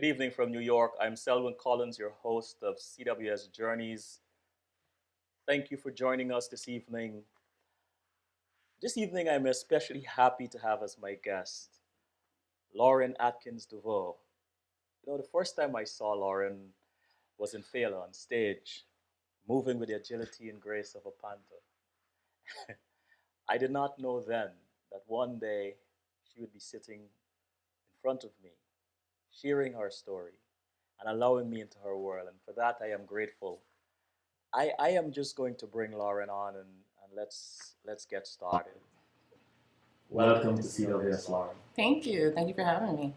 evening from New York. I'm Selwyn Collins, your host of CWS Journeys. Thank you for joining us this evening. This evening, I'm especially happy to have as my guest Lauren Atkins Veaux. The first time I saw Lauren was in Veaux on stage, moving with the agility and grace of a panther. I did not know then that one day she would be sitting in front of me, sharing her story and allowing me into her world. And for that, I am grateful. I am just going to bring Lauren on and let's get started. Welcome Welcome to to CWS, CWS, Lauren. Lauren. Thank you. Thank you for having me.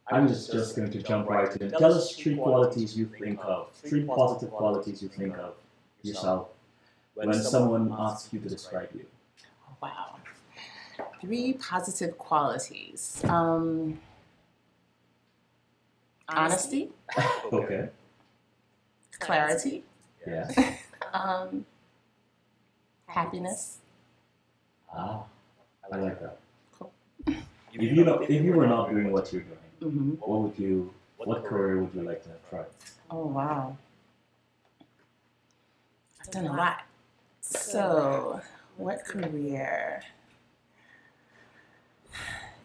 I'm just going to jump right in. Tell us three qualities you think of, three positive qualities you think of yourself when someone asks you to describe you. Wow. Three positive qualities. Honesty, Okay. clarity, Yeah. um, happiness. Ah, I like that. Cool. If you were not doing what you're doing, Mm-hmm. what career would you like to have tried? Oh, wow. I've done a lot. So, what career?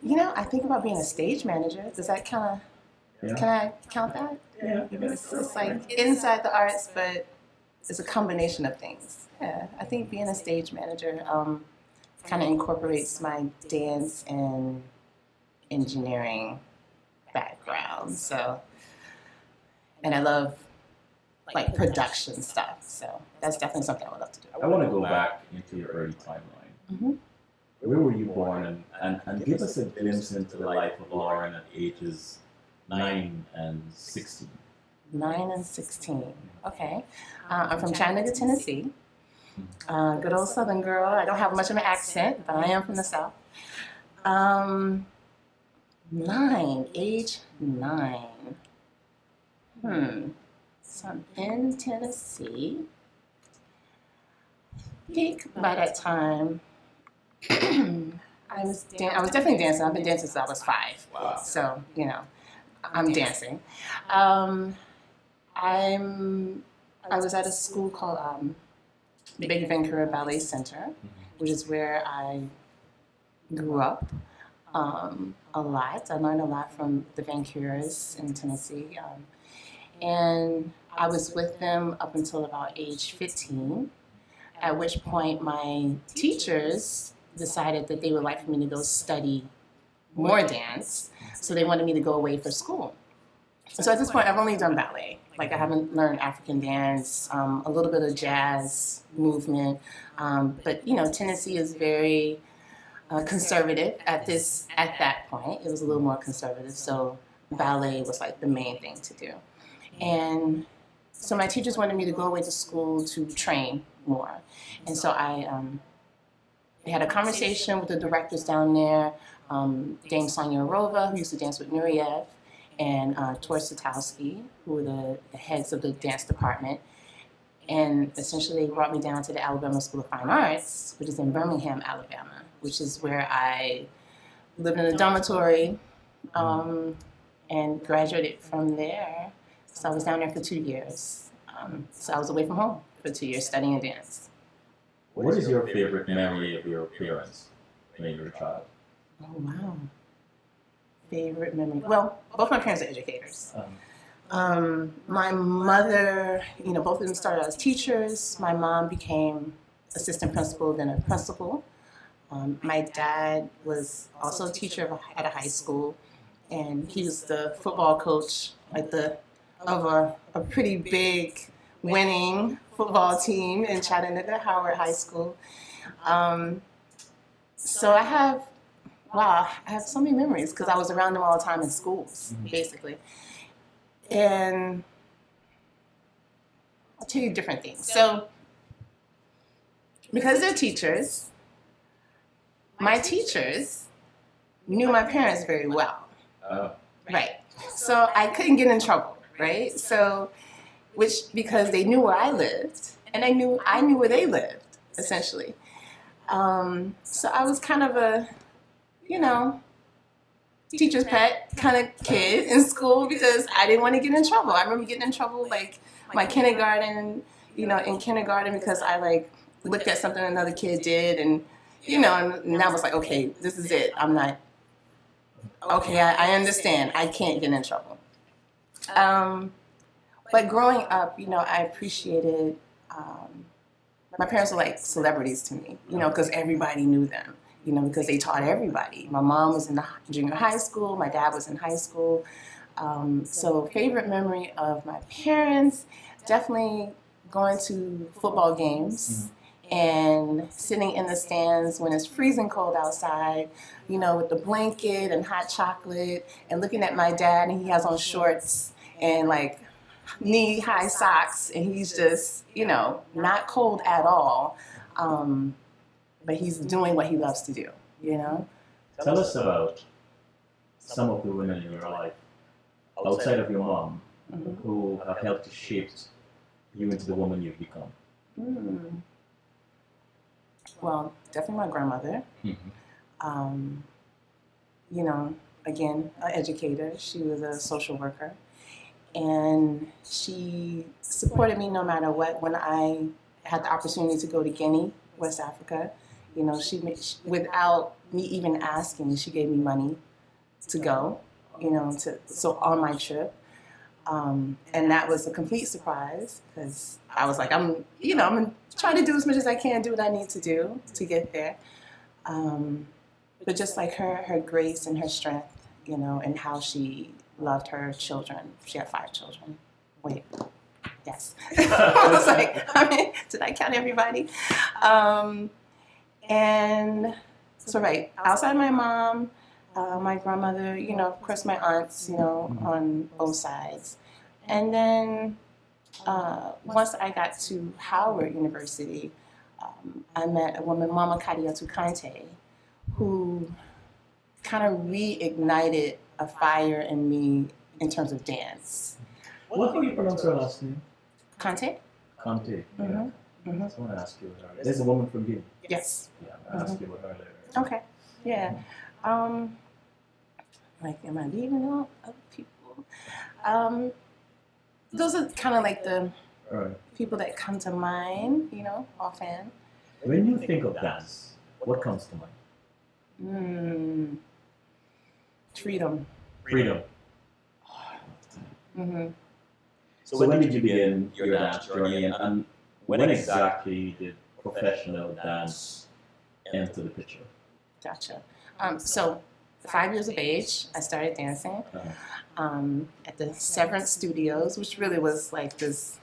I think about being a stage manager. Does that kind of, can I count that? Yeah. It's like inside the arts, but it's a combination of things. Yeah, I think being a stage manager kind of incorporates my dance and engineering background. So, and I love like production stuff. So that's definitely something I would love to do. I want to go back into your early timeline. Mm-hmm. Where were you born, and give us a glimpse into the life of Lauren at ages 9 and 16. 9 and 16. Okay. I'm from Chattanooga, Tennessee. Good old Southern girl. I don't have much of an accent, but I am from the South. Age 9. So I'm in Tennessee. Peak by that time. I was definitely dancing. I've been dancing since I was 5. Wow. So, I'm dancing. I was at a school called Big Vancouver Ballet Center, which is where I grew up a lot. I learned a lot from the Vancouvers in Tennessee. And I was with them up until about age 15, at which point my teachers decided that they would like for me to go study more dance. So they wanted me to go away for school. So at this point, I've only done ballet. Like I haven't learned African dance, a little bit of jazz movement. But Tennessee is very conservative at that point. It was a little more conservative. So ballet was like the main thing to do. And so my teachers wanted me to go away to school to train more. And so I had a conversation with the directors down there, Dame Sonia Rova, who used to dance with Nureyev, and Tor Satowski, who were the heads of the dance department. And essentially they brought me down to the Alabama School of Fine Arts, which is in Birmingham, Alabama, which is where I lived in a dormitory and graduated from there. So I was down there for 2 years. So I was away from home for 2 years studying dance. What is your favorite memory of your parents when you were a child? Oh, wow. Favorite memory. Well, both my parents are educators. My mother, both of them started as teachers. My mom became assistant principal, then a principal. My dad was also a teacher at a high school, and he was the football coach of a pretty big winning football team in Chattanooga, Howard High School. So I have so many memories because I was around them all the time in schools, basically. And I'll tell you different things. So because they're teachers, my teachers knew my parents very well. Right. So I couldn't get in trouble, right? So, because they knew where I lived, and I knew where they lived, essentially. So I was kind of a, teacher's pet kind of kid in school because I didn't want to get in trouble. I remember getting in trouble like my kindergarten, in kindergarten because I like looked at something another kid did and I was like, okay, this is it. I'm not, okay, I understand. I can't get in trouble. But growing up, I appreciated, my parents were like celebrities to me, because everybody knew them, because they taught everybody. My mom was in the junior high school, my dad was in high school. So favorite memory of my parents, definitely going to football games and sitting in the stands when it's freezing cold outside, with the blanket and hot chocolate and looking at my dad and he has on shorts and like knee-high socks and he's just, not cold at all, but he's doing what he loves to do, Tell us about some of the women in your life, outside of your mom, who have helped to shape you into the woman you've become. Well, definitely my grandmother. Again, an educator. She was a social worker. And she supported me no matter what. When I had the opportunity to go to Guinea, West Africa, she without me even asking, she gave me money to go, so on my trip. And that was a complete surprise because I was like, I'm going to try to do as much as I can, do what I need to do to get there. But just like her grace and her strength, and how she loved her children. She had 5 children. Wait, yes. I was like, did I count everybody? And so, right, outside my mom, my grandmother, of course my aunts, on both sides. And then once I got to Howard University, I met a woman, Mama Kadiatu Kante, who kind of reignited a fire in me in terms of dance. What do you pronounce her last name? Kante? Kante. Yeah. I just want to ask you about her. There's a woman from Guinea. Yes. Yeah, I'll ask you about her later. Okay. Yeah. Am I leaving out other people? Those are kind of like the people that come to mind, offhand. When you think of dance, what comes to mind? Freedom. Freedom. So when did you begin your dance journey, and when exactly did professional dance enter the picture? Gotcha. So 5 years of age, I started dancing at the Severance Studios, which really was like this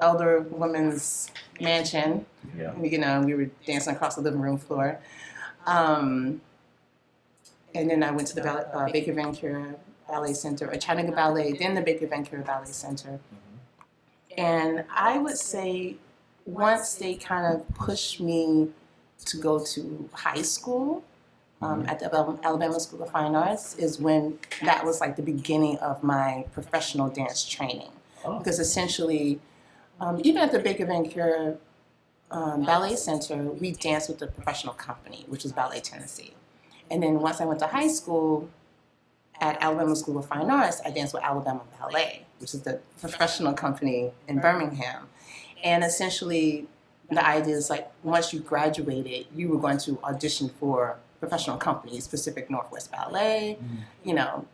elder woman's mansion. Yeah. We were dancing across the living room floor. And then I went to the Baker Vancouver Ballet Center, or Chattanooga Ballet, then the Baker Vancouver Ballet Center. And I would say once they kind of pushed me to go to high school at the Alabama School of Fine Arts is when that was like the beginning of my professional dance training. Because essentially, even at the Baker Vancouver Ballet Center, we danced with the professional company, which was Ballet Tennessee. And then once I went to high school at Alabama School of Fine Arts, I danced with Alabama Ballet, which is the professional company in Birmingham. And essentially, the idea is like once you graduated, you were going to audition for professional companies, Pacific Northwest Ballet, New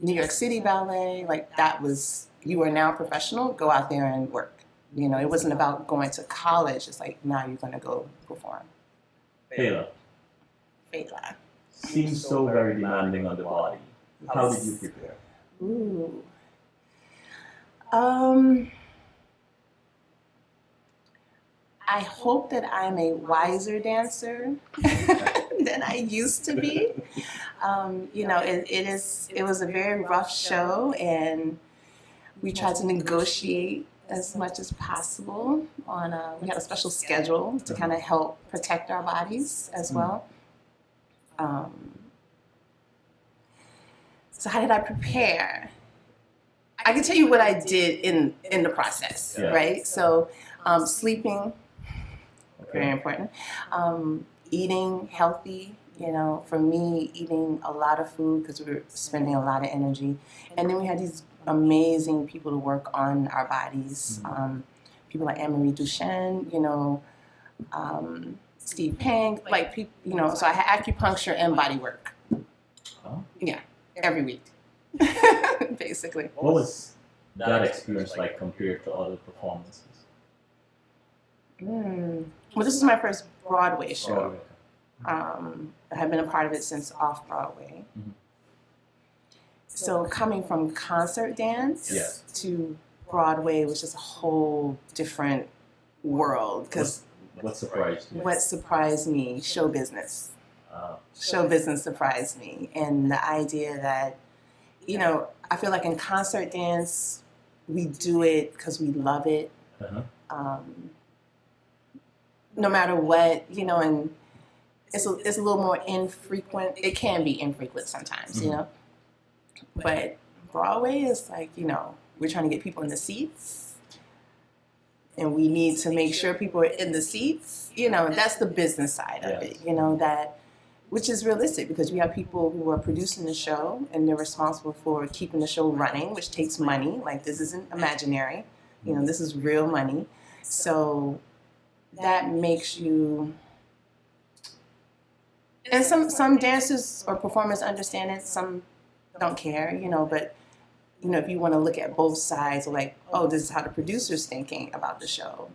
York City Ballet. Like that was, you are now professional, go out there and work. It wasn't about going to college. It's like, now you're going to go perform. Fela. Seems so very demanding on the body. How did you prepare? Ooh. I hope that I'm a wiser dancer than I used to be. It was a very rough show, and we tried to negotiate as much as possible. We had a special schedule to kind of help protect our bodies as well. So how did I prepare? I can tell you what I did in the process, right? So sleeping, very important. Eating healthy, You know, for me, eating a lot of food because we were spending a lot of energy. And then we had these amazing people to work on our bodies. People like Anne-Marie Duchenne, you know, Steve Pang, like people, you know, so I had acupuncture and body work. Oh. Yeah, every week, basically. What was that experience like compared to other performances? Well, this is my first Broadway show. Oh, I have been a part of it since off-Broadway. So coming from concert dance to Broadway was just a whole different world. Because what surprised you? what surprised me, show business. Show business surprised me. And the idea that, you know, I feel like in concert dance, we do it because we love it. No matter what, you know, and it's a little more infrequent. It can be infrequent sometimes, you know. But Broadway is like, you know, we're trying to get people in the seats. And we need to make sure people are in the seats. You know, that's the business side of it, you know, that, which is realistic because we have people who are producing the show and they're responsible for keeping the show running, which takes money. Like, this isn't imaginary. You know, this is real money. So that makes you... And some dancers or performers understand it, some don't care, you know, but, you know, if you want to look at both sides, like, oh, this is how the producer's thinking about the show,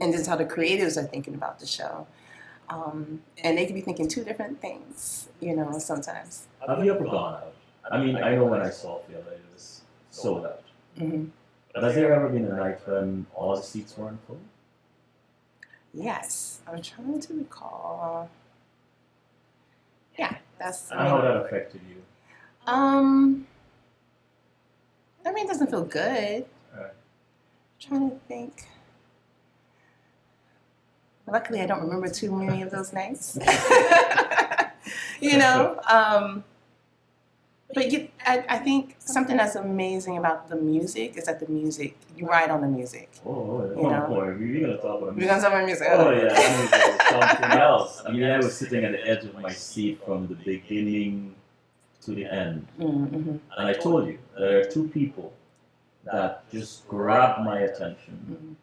and this is how the creatives are thinking about the show. And they could be thinking two different things, you know, sometimes. Have you ever gone out? I mean, I know when I saw Phil, it was sold out. But has there ever been a night when all the seats weren't full? Yes, I'm trying to recall. Yeah, that's... And how that affected you? I mean, it doesn't feel good. Right. I'm trying to think. Luckily, I don't remember too many of those nights. You know? But I think something that's amazing about the music is that the music, you ride on the music. Oh, you know? We're going to talk about music. We're going to talk about music. Oh, yeah, that music is something else. I mean, I was sitting at the edge of my seat from the beginning to the end. And I told you, there are two people that just grabbed my attention.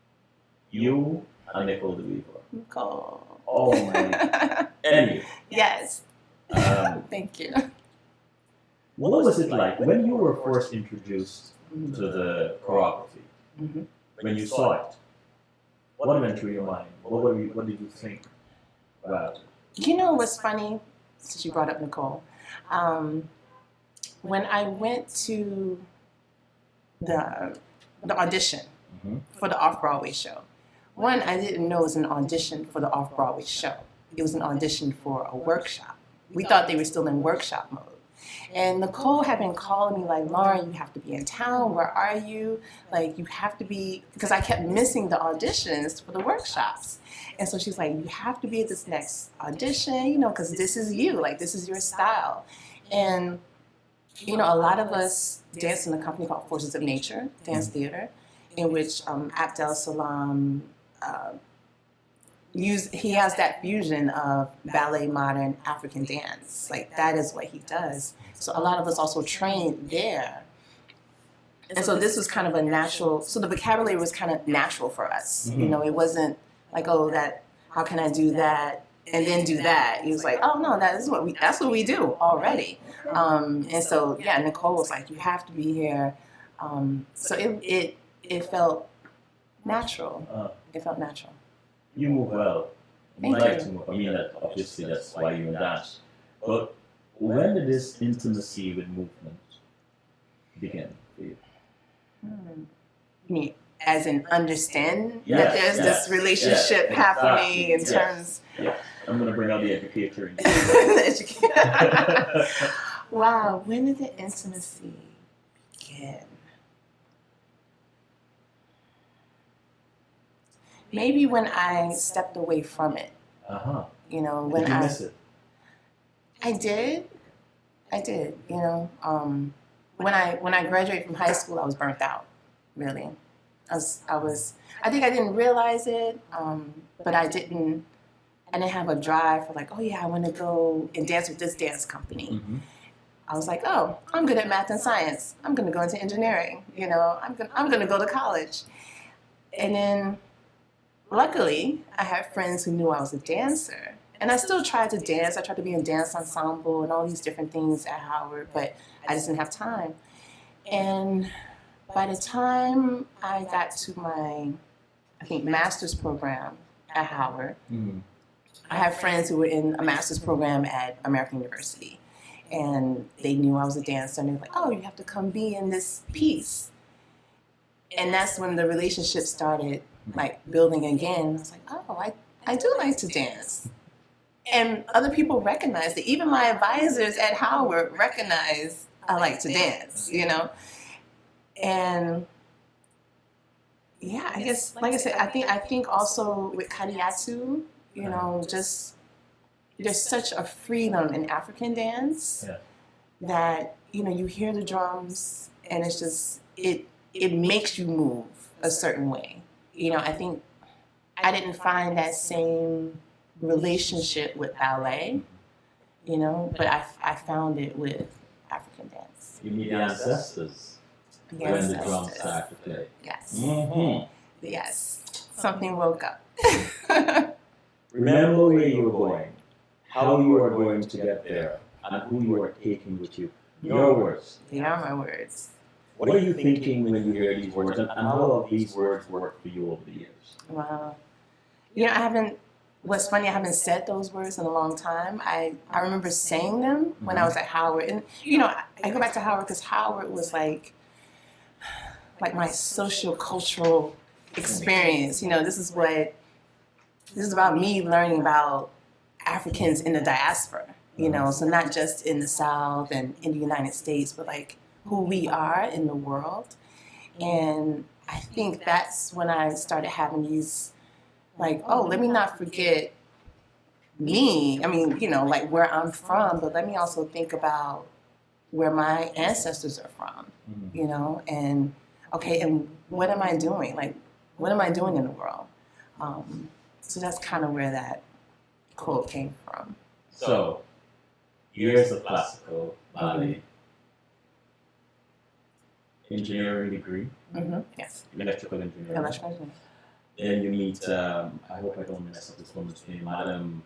You and Nicole DeWeaver. Nicole. Oh, my. Anyway. Yes. Thank you. What was it like when you were first introduced to the choreography? When you saw it, what went through your mind? What did you think about it? You know what's funny, since you brought up Nicole? When I went to the audition for the off-Broadway show, one, I didn't know it was an audition for the off-Broadway show. It was an audition for a workshop. We thought they were still in workshop mode. And Nicole had been calling me like, Lauren, you have to be in town. Where are you? Like, you have to be, because I kept missing the auditions for the workshops. And so she's like, you have to be at this next audition, you know, because this is you, like, this is your style. And, you know, a lot of us dance in a company called Forces of Nature, Dance Theater, in which Abdel Salam, he has that fusion of ballet, modern, African dance. Like, that is what he does. So a lot of us also train there. And so this was kind of a natural, so the vocabulary was kind of natural for us. You know, it wasn't like, oh, how can I do that and then do that? He was like, oh no, that's what we do already. And so, yeah, Nicole was like, you have to be here. So it felt natural. It felt natural. You move well. Thank like you. to move. I mean, obviously that's why you're in dance. But when did this intimacy with movement begin for you? You mean as in understand that there's this relationship happening in terms... Yeah, I'm going to bring out the educator. Wow, when did the intimacy begin? Maybe when I stepped away from it. You know, when did you miss it? I did. You know, when I graduated from high school, I was burnt out. Really, I think I didn't realize it, but I didn't I didn't have a drive for like, oh yeah, I want to go and dance with this dance company. Mm-hmm. I was like, oh, I'm good at math and science. I'm going to go into engineering. You know, I'm going to go to college. And then, luckily, I had friends who knew I was a dancer. And I still tried to dance. I tried to be in dance ensemble and all these different things at Howard, but I just didn't have time. And by the time I got to my, I think, master's program at Howard, Mm-hmm. I had friends who were in a master's program at American University. And they knew I was a dancer. And they were like, oh, you have to come be in this piece. And that's when the relationship started, like, building again. I was like, oh, I do like to dance. And other people recognize it. Even my advisors at Howard recognize I like to dance, you know? And yeah, I guess, like I said, I think also with Kariatsu, you know, just there's such a freedom in African dance that, you know, you hear the drums and it's just, it makes you move a certain way. You know, I think I didn't find that same relationship with ballet, you know, but I found it with African dance. You meet the ancestors when the drums start to play. Yes. Mm-hmm. Yes. Something woke up. Remember where you were going, how you are going to get there, and who you are taking with you. Your words. They are my words. What are you thinking when you hear these words, and how have these words worked for you over the years? Wow. You know, what's funny, I haven't said those words in a long time. I remember saying them when I was at Howard. And, you know, I go back to Howard because Howard was like my social-cultural experience. You know, this is about me learning about Africans in the diaspora, you know, so not just in the South and in the United States, but like who we are in the world. And I think that's when I started having these, like, oh, let me not forget me. I mean, you know, like where I'm from, but let me also think about where my ancestors are from, you know, and okay, and what am I doing? Like, what am I doing in the world? So that's kind of where that quote came from. So, years of classical ballet, engineering degree, Yes, electrical engineering. electrical engineering. Then you meet, I hope I don't mess up this woman's name, Madam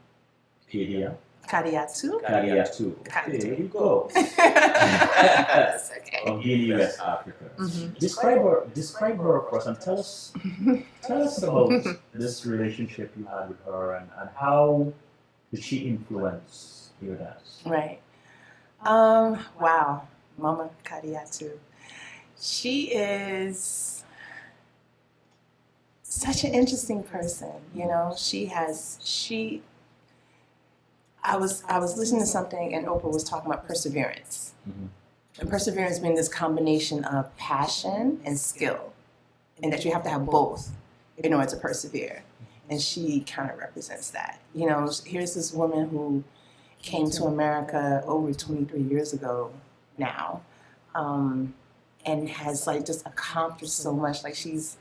Kadia. Kariatsu. Kariatsu. Okay, there you go. That's okay. Of Guinea, West Africa. Describe her for us and tell us about this relationship you had with her and how did she influence your dance? Right. Wow. Mama Kariatsu. She is such an interesting person, you know. I was listening to something and Oprah was talking about perseverance. And perseverance being this combination of passion and skill, and that you have to have both in order to persevere. And she kind of represents that. You know, here's this woman who came to America over 23 years ago now, and has like just accomplished so much. Like she's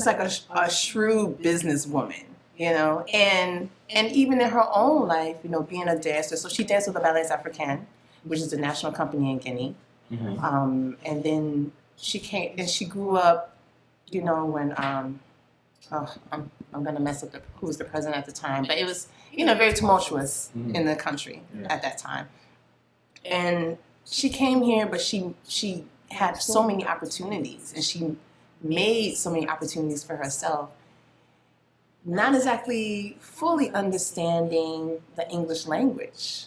like a shrewd businesswoman, you know, and even in her own life, you know, being a dancer. So she danced with the Ballets Africains, which is a national company in Guinea. And then she came and she grew up, you know, when I'm gonna mess up who was the president at the time, but it was, you know, very tumultuous in the country at that time. And she came here, but she had so many opportunities, and she made so many opportunities for herself, not exactly fully understanding the English language.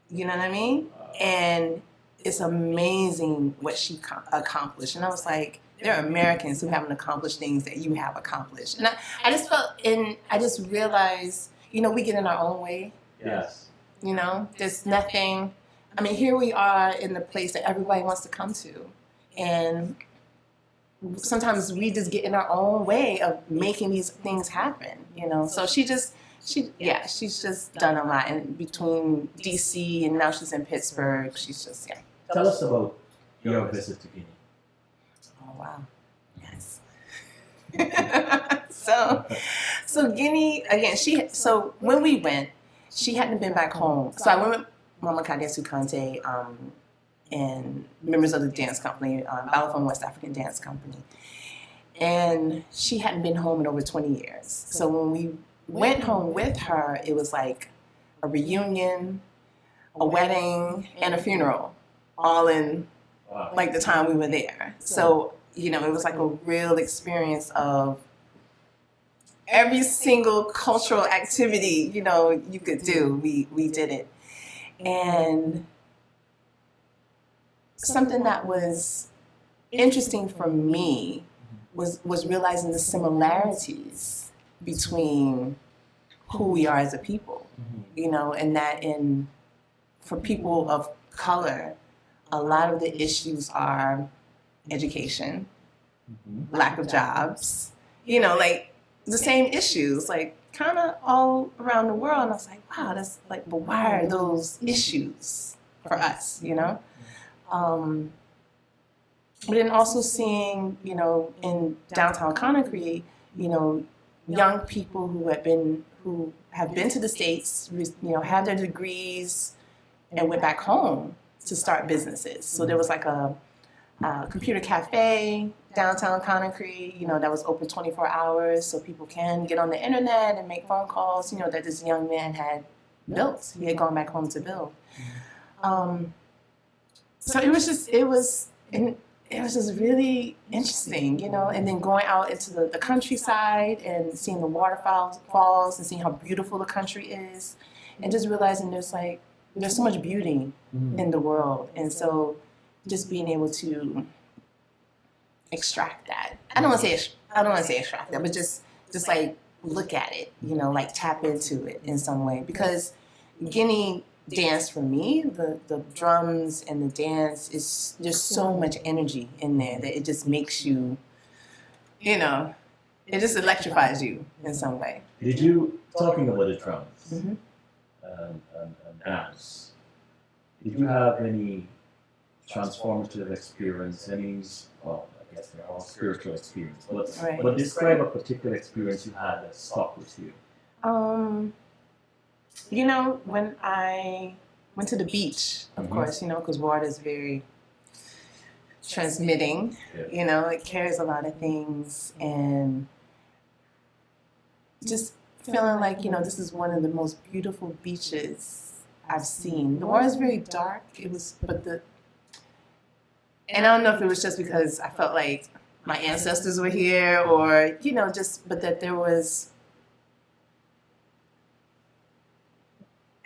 You know what I mean? And it's amazing what she accomplished. And I was like, there are Americans who haven't accomplished things that you have accomplished. And I just felt, and I just realized, you know, we get in our own way. Yes. You know, there's nothing, I mean, here we are in the place that everybody wants to come to. And sometimes we just get in our own way of making these things happen, you know. So she's just done a lot. And between DC and now she's in Pittsburgh, she's just, Tell us about your visit to Guinea. Oh, wow. Yes. So Guinea, again, so when we went, she hadn't been back home. So I went with Mama Kadesu Kante and members of the dance company, Balaphone West African Dance Company. And she hadn't been home in over 20 years. So when we went home with her, it was like a reunion, a wedding, and a funeral, all in like the time we were there. So, you know, it was like a real experience of every single cultural activity, you know, you could do, we did it. And something that was interesting for me was realizing the similarities between who we are as a people, you know, and that for people of color, a lot of the issues are education, lack of jobs, you know, like the same issues, like kind of all around the world. And I was like, wow, that's like, but why are those issues for us, you know? But then also seeing, you know, in downtown Conakry, you know, young people who have been to the States, you know, had their degrees and went back home to start businesses. So there was like a computer cafe downtown Conakry, you know, that was open 24 hours so people can get on the internet and make phone calls, you know, that this young man had built. He had gone back home to build. So it was just really interesting, you know, and then going out into the countryside and seeing the waterfalls and seeing how beautiful the country is, and just realizing there's so much beauty in the world. And so just being able to extract that. I don't want to say extract that, but just like look at it, you know, like tap into it in some way. Because Guinea dance for me, the drums and the dance, is just so much energy in there that it just makes you, you know, it just electrifies you in some way. Did you, talking about the drums and dance, did you have any transformative experience, well, I guess they're all spiritual experience, but describe a particular experience you had that stuck with you? You know, when I went to the beach, of course, you know, because water is very transmitting, you know, it carries a lot of things, and just feeling like, you know, this is one of the most beautiful beaches I've seen. The water is very dark, and I don't know if it was just because I felt like my ancestors were here or, you know, but that there was,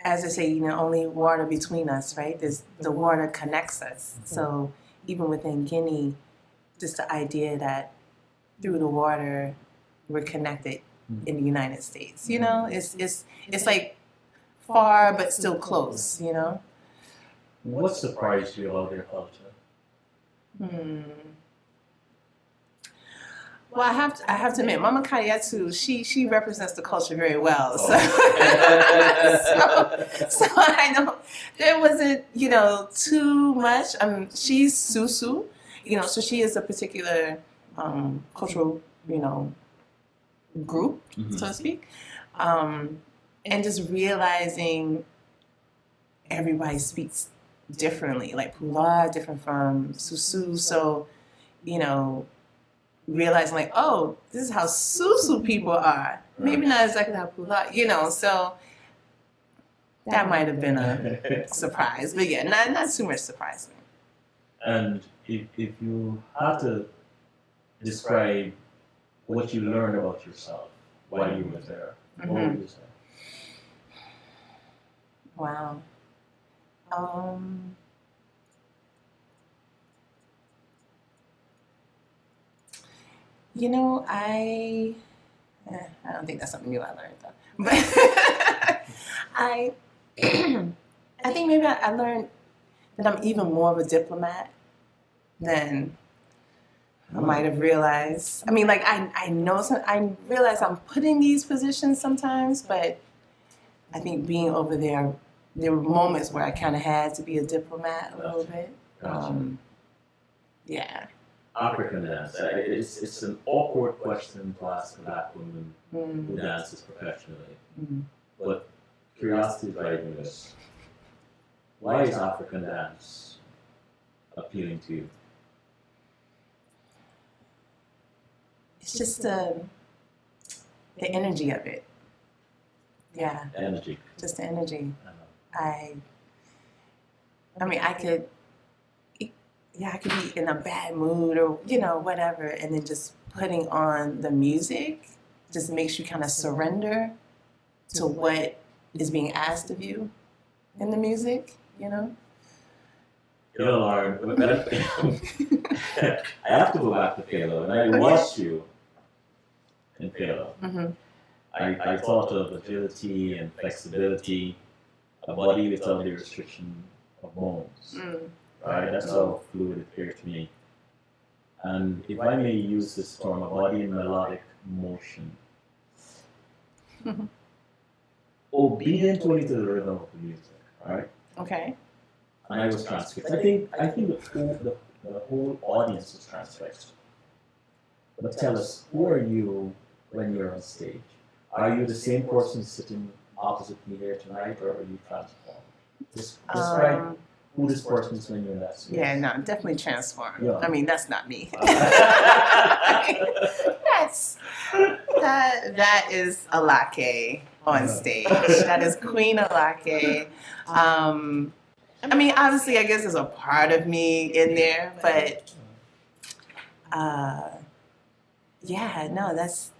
as I say, you know, only water between us, right? The water connects us. So even within Guinea, just the idea that through the water, we're connected in the United States, you know? It's like far, but still close, you know? What surprised you about their culture? Well, I have to admit, Mama Kayetsu, she represents the culture very well. So, so I know there wasn't, you know, too much. She's Susu, you know, so she is a particular cultural, you know, group, so to speak. And just realizing everybody speaks differently, like Pula, different from Susu. So, you know, realizing like, oh, this is how Susu people are. Maybe not exactly how Pula, you know, so that might have been a surprise. But yeah, not too much surprise. And if you had to describe what you learned about yourself while you were there, what would you say? Wow. You know, I don't think that's something new I learned though. But I think maybe I learned that I'm even more of a diplomat than I might have realized. I mean, like I realize I'm put in these positions sometimes, but I think being over there, there were moments where I kind of had to be a diplomat a little bit. Yeah. African dance. It's an awkward question to ask a black woman who dances professionally. But curiosity is driving this. Why is African dance appealing to you? It's just the energy of it. Yeah. Energy. Just the energy. I mean, I could be in a bad mood or, whatever, and then just putting on the music just makes you kind of surrender to what is being asked of you in the music, Lauren, I have to go back to Veaux, and I watched you in Veaux. I thought of agility and flexibility, a body without the restriction of bones. Right? That's how fluid it appeared to me. And if I may use this term, a body in melodic motion, obedient only to the rhythm of the music, right? Okay. And I was transfixed. I think the whole audience was transfixed. But tell us, who are you when you're on stage? Are you the same person sitting opposite me here tonight, or are you transformed? Describe who this person is when you're in that space. Yeah, no, definitely transformed. Yeah. I mean, that's not me. That is Alake on stage. That is Queen Alake. I mean, obviously, I guess there's a part of me in there, but yeah, no, that's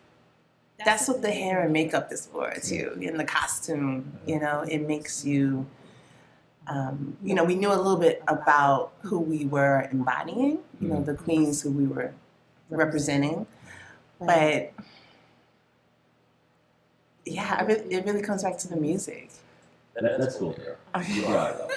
what the hair and makeup is for too. In the costume, it makes you. We knew a little bit about who we were embodying, the queens who we were representing, but yeah, it really comes back to the music. That's cool. You brought it up.